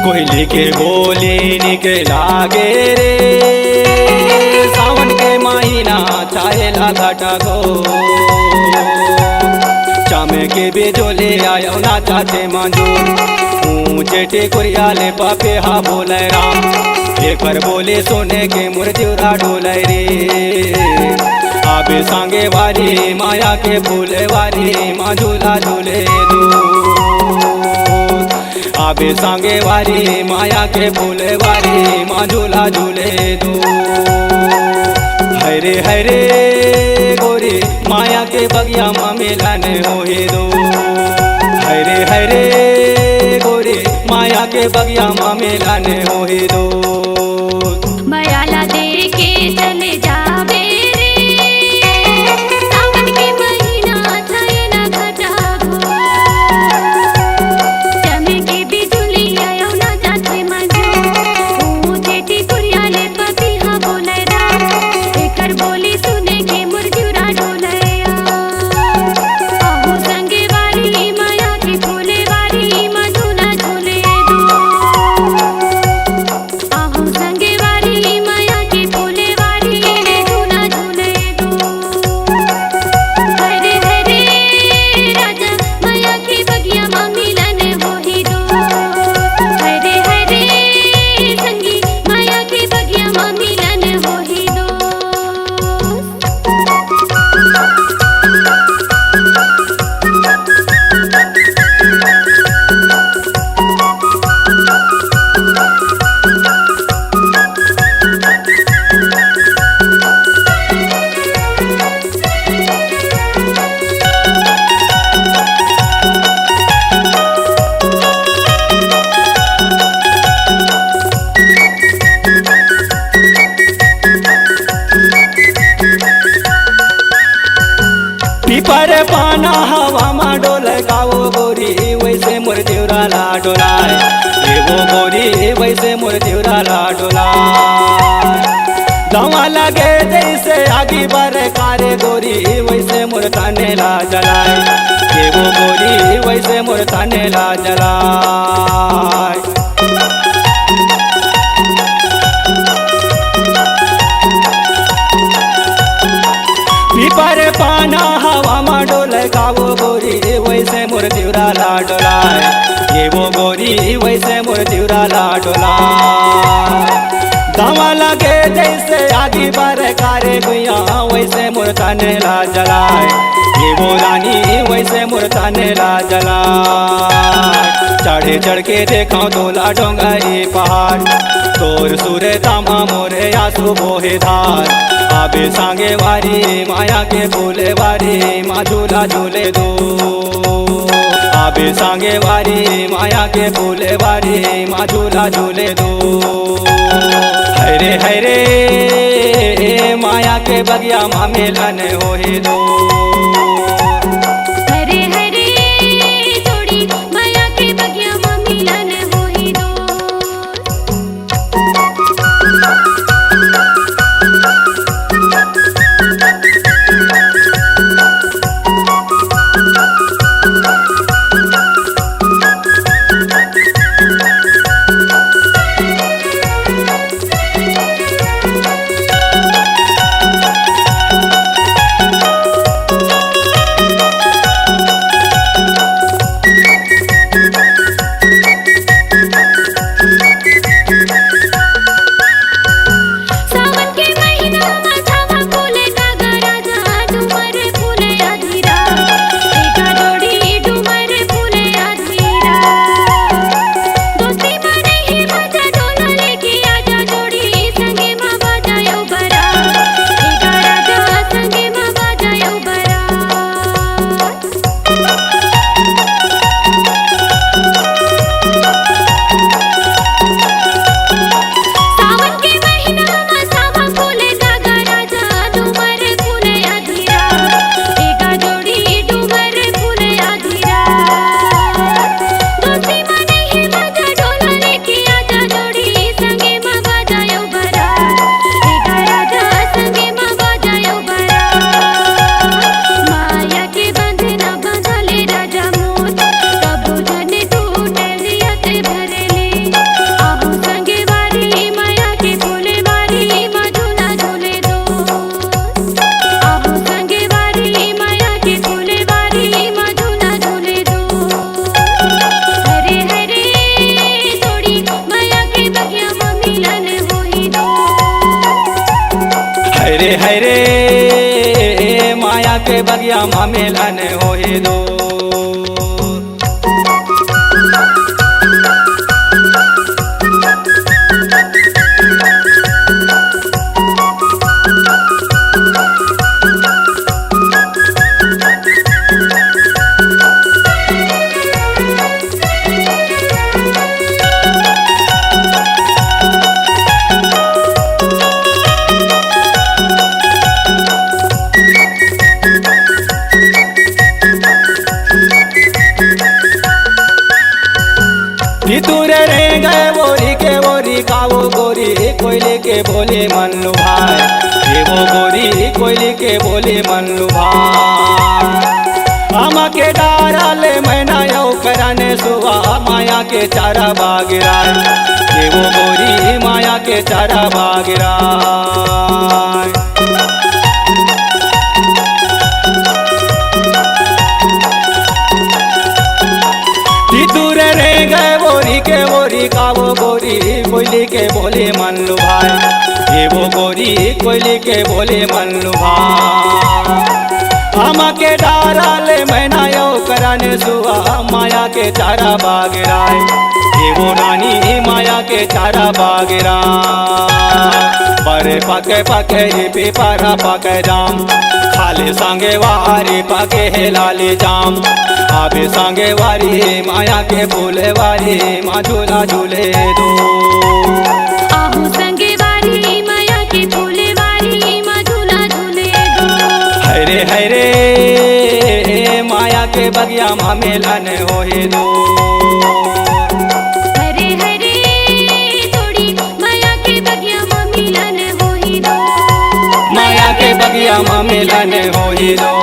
कोयली के बोली निकला गे रे, सावन के महीना छाएला घटा गो। चामे के बेजोले आयो ना चाचे मंजूर, ऊंचे टेकुरिया ले पापे हा बोले राम। एकर बोले सोने के मुरझुरा डोले रे, आबे सांगे वारी माया के फूले वारी माँ झूला झूले दो। आबे सांगे वारी माया के फूले वारी माँ झूला झूले दो। हरे हरे गोरी माया के बगिया माँ मिलन होए दो। हरे हरे गोरी माया के बगिया माँ मिलन होए दो। मायाला दे के चले जावे रे, सावन के महीना छाएला घटा गो। चमे के बिजुली आयो ना जाते मंजूर, ऊंचे टिकुरिया ले पपिहा बोले राम। एकर बोली सुने के मुरझुरा डोलया, आहू संगे वारी माया के फूले वारी माँ झूला झूले दो। आहू संगे वारी माया के फूले वारी झूला झूले दो। हरे हरे राजा माया के बगिया माँ मिलन होई दो। हरे हरे संगी माया के बगिया माँ मिलन होई दो। पीपर पाना हवा मा डोल गाओ गोरी, वैसे मोर देवराला डोलाय। एगो गोरी वैसे मोर देवराला डोलाय। दवा लगे जैसे आगी बर कारे गोरी, वैसे मोर थानेला जलाय। एगो गोरी वैसे मोर थानेला जलाय। पीपर पाना हवा मा डोल गाओ गोरी, वैसे मोर देवराला डोलाय। ये वो गोरी वैसे मोर देवराला डोलाय। दवा लगे जैसे आगी बार कारे गुया, वैसे मोर थानेला जलाय। ये वो रानी वैसे मोर थानेला जलाय। चढ़े चढ़ के देखा तोला डोंगरी पहाड़, तोर सुरे तामा मोरे आंसू बोहे धार। आबे सांगे वारी माया के फूले वारी माँ झूला झूले दो। आबे सांगे वारी माया के फूले वारी माँ झूला झूले दो। हरे हरे माया के बगिया माँ मिलन होए दो। हरे हरे जोड़ी माया के बगिया माँ मिलन होई दो। हरे माया के बगिया मामेलन होए दो। तुरे रे गए बोरी के बोरी कावो गोरी कोयले के बोले मन लुभाए, ये वो गोरी कोयले के बोले मन लुभाए। आमा के डाराले मैना यौ करने सुवा माया के चारा बागिराए, ये वो गोरी माया के चारा बागिराए। तुरे रे गए बोरी के बोरी कावो गोरी कोयले के बोले मन लुभाए, ये वो गोरी कोयले के बोले मन लुभाए। आमा के डाराले मैना यौ करने सुआ माया के चारा बागिराए, ये वो रानी माया के चारा बागिराए। पर पके पके पे पारा पके जाम खाले सांगे वारी पके है लाले जाम। आबे सांगे वारी माया के फूले वारी माँ झूला झूले दो। आहू संगे वारी माया के फूले वारी माँ झूला झूले दो। हरे माया के बगिया मामेलन होए दो। हरे थोड़ी माया के बगिया मामेलन होए दो। माया के बगिया मामेलन होए दो।